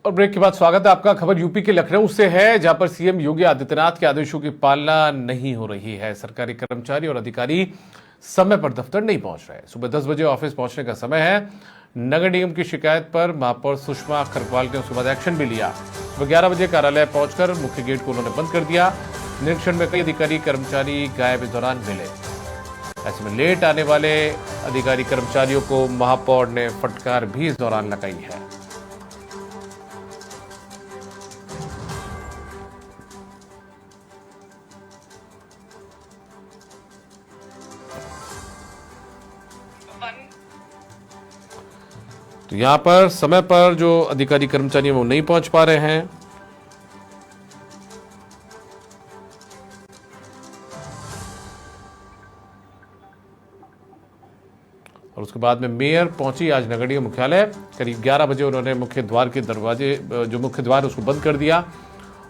और ब्रेक के बाद स्वागत है आपका। खबर यूपी के लखनऊ से है, जहां पर सीएम योगी आदित्यनाथ के आदेशों की पालना नहीं हो रही है। सरकारी कर्मचारी और अधिकारी समय पर दफ्तर नहीं पहुंच रहे। सुबह 10 बजे ऑफिस पहुंचने का समय है। नगर निगम की शिकायत पर महापौर सुषमा खरकवाल ने उसके बाद एक्शन भी लिया। सुबह 11 बजे कार्यालय पहुंचकर मुख्य गेट को उन्होंने बंद कर दिया। निरीक्षण में कई अधिकारी कर्मचारी गायब इस दौरान मिले। ऐसे में लेट आने वाले अधिकारी कर्मचारियों को महापौर ने फटकार भी इस दौरान लगाई है। तो यहां पर समय पर जो अधिकारी कर्मचारी हैं वो नहीं पहुंच पा रहे हैं। और उसके बाद में मेयर पहुंची आज नगर निगम मुख्यालय। करीब 11 बजे उन्होंने मुख्य द्वार के दरवाजे, जो मुख्य द्वार उसको बंद कर दिया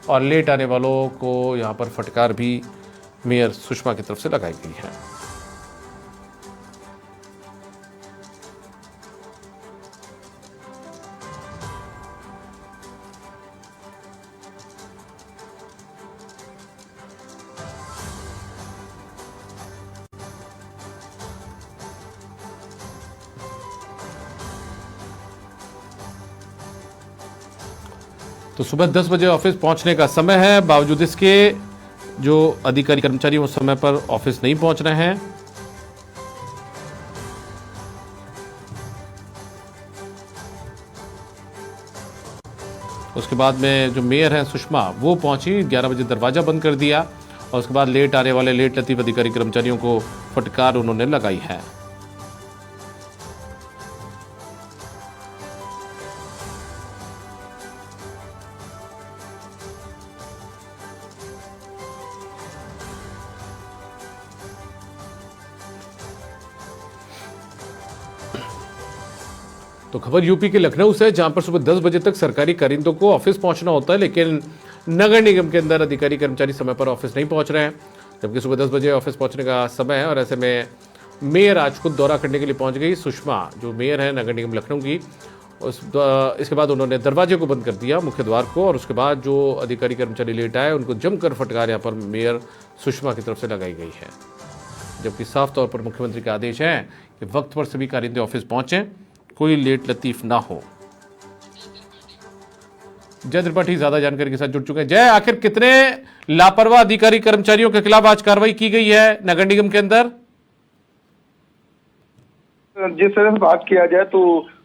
और लेट आने वालों को यहां पर फटकार भी मेयर सुषमा की तरफ से लगाई गई है। तो सुबह 10 बजे ऑफिस पहुंचने का समय है, बावजूद इसके जो अधिकारी कर्मचारी उस समय पर ऑफिस नहीं पहुंच रहे हैं। उसके बाद में जो मेयर हैं सुषमा, वो पहुंची, 11 बजे दरवाजा बंद कर दिया और उसके बाद लेट आने वाले लेट लतीफ अधिकारी कर्मचारियों को फटकार उन्होंने लगाई है। तो खबर यूपी के लखनऊ से, जहां पर सुबह 10 बजे तक सरकारी कारिंदों को ऑफिस पहुंचना होता है, लेकिन नगर निगम के अंदर अधिकारी कर्मचारी समय पर ऑफिस नहीं पहुंच रहे हैं, जबकि सुबह 10 बजे ऑफिस पहुंचने का समय है। और ऐसे में मेयर आज खुद दौरा करने के लिए पहुंच गई। सुषमा जो मेयर है नगर निगम लखनऊ की, इसके बाद उन्होंने दरवाजे को बंद कर दिया, मुख्य द्वार को, और उसके बाद जो अधिकारी कर्मचारी लेट आए उनको जमकर फटकार यहाँ पर मेयर सुषमा की तरफ से लगाई गई है। जबकि साफ तौर पर मुख्यमंत्री का आदेश है कि वक्त पर सभी कारिंदे ऑफिस पहुंचे, कोई लेट लतीफ ना हो। जय त्रिपाठी ज्यादा जानकारी के साथ जुड़ चुके हैं। जय, आखिर कितने लापरवाह अधिकारी कर्मचारियों के खिलाफ आज कार्रवाई की गई है नगर निगम के अंदर? जिस तरह से बात किया जाए तो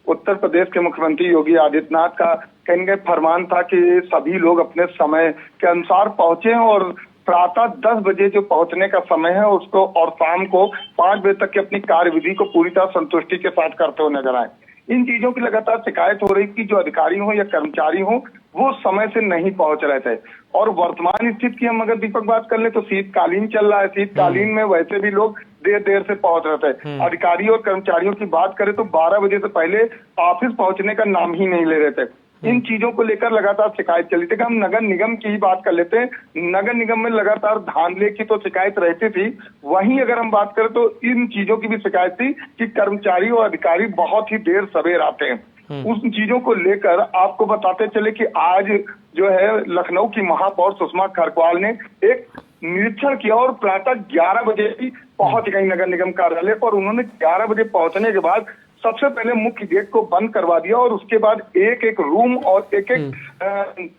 उत्तर प्रदेश के मुख्यमंत्री योगी आदित्यनाथ का कहीं फरमान था कि सभी लोग अपने समय के अनुसार पहुंचे और प्रातः 10 बजे जो पहुंचने का समय है उसको, और शाम को 5 बजे तक की अपनी कार्यविधि को पूरी तरह संतुष्टि के साथ करते हुए नजर आए। इन चीजों की लगातार शिकायत हो रही कि जो अधिकारी हो या कर्मचारी हो वो समय से नहीं पहुंच रहे थे। और वर्तमान स्थिति की हम अगर दीपक बात कर ले तो शीतकालीन चल रहा है। शीतकालीन में वैसे भी लोग देर से पहुंच रहे थे। अधिकारी और कर्मचारियों की बात करें तो 12 बजे से पहले ऑफिस पहुंचने का नाम ही नहीं ले रहे थे। इन चीजों को लेकर लगातार शिकायत चली थी। हम नगर निगम की ही बात कर लेते हैं। नगर निगम में लगातार धांधले की तो शिकायत रहती थी, वहीं अगर हम बात करें तो इन चीजों की भी शिकायत थी कि कर्मचारी और अधिकारी बहुत ही देर सवेर आते हैं। उस चीजों को लेकर आपको बताते चले कि आज जो है लखनऊ की महापौर सुषमा खरकवाल ने एक निरीक्षण किया और प्रातः 11 बजे ही पहुंच गई नगर निगम कार्यालय पर। उन्होंने 11 बजे पहुंचने के बाद सबसे पहले मुख्य गेट को बंद करवा दिया और उसके बाद एक एक रूम और एक एक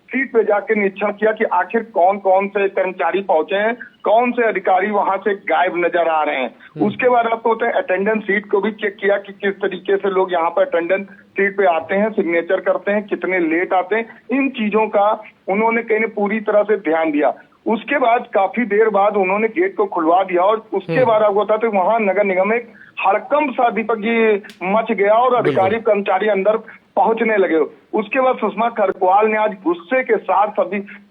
सीट पे जाके निरीक्षण किया कि आखिर कौन कौन से कर्मचारी पहुंचे हैं, कौन से अधिकारी वहां से गायब नजर आ रहे हैं। उसके बाद आपको होता है अटेंडेंस सीट को भी चेक किया कि किस तरीके से लोग यहाँ पर अटेंडेंस सीट पे आते हैं, सिग्नेचर करते हैं, कितने लेट आते हैं। इन चीजों का उन्होंने कहीं पूरी तरह से ध्यान दिया। उसके बाद काफी देर बाद उन्होंने गेट को खुलवा दिया और उसके बाद आपको होता तो वहां नगर निगम में हड़कंप सा दीपक जी मच गया और अधिकारी कर्मचारी अंदर पहुंचने लगे। उसके बाद सुषमा खरकवाल ने आज गुस्से के साथ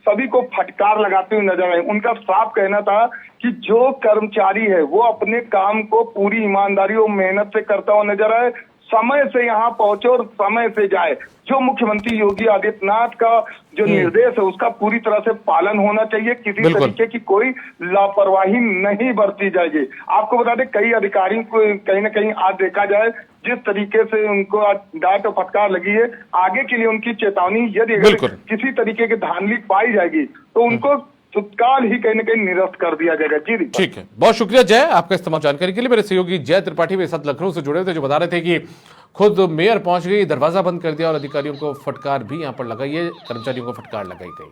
सभी को फटकार लगाते हुए नजर आए। उनका साफ कहना था कि जो कर्मचारी है वो अपने काम को पूरी ईमानदारी और मेहनत से करता हुआ नजर आए, समय से यहाँ पहुंचे और समय से जाए। जो मुख्यमंत्री योगी आदित्यनाथ का जो निर्देश है उसका पूरी तरह से पालन होना चाहिए। किसी तरीके की कोई लापरवाही नहीं बरती जाएगी। आपको बता दें, कई अधिकारियों को कहीं ना कहीं आज देखा जाए जिस तरीके से उनको आज डांट और फटकार लगी है, आगे के लिए उनकी चेतावनी यदि अगर किसी तरीके की धांधली पाई जाएगी तो उनको तत्काल ही कहीं ना कहीं निरस्त कर दिया जाएगा। जी ठीक है, बहुत शुक्रिया जय आपका इस तमाम जानकारी के लिए। मेरे सहयोगी जय त्रिपाठी मेरे साथ लखनऊ से जुड़े थे, जो बता रहे थे कि खुद मेयर पहुंच गई, दरवाजा बंद कर दिया और अधिकारियों को फटकार भी यहां पर लगाई है, कर्मचारियों को फटकार लगाई गई।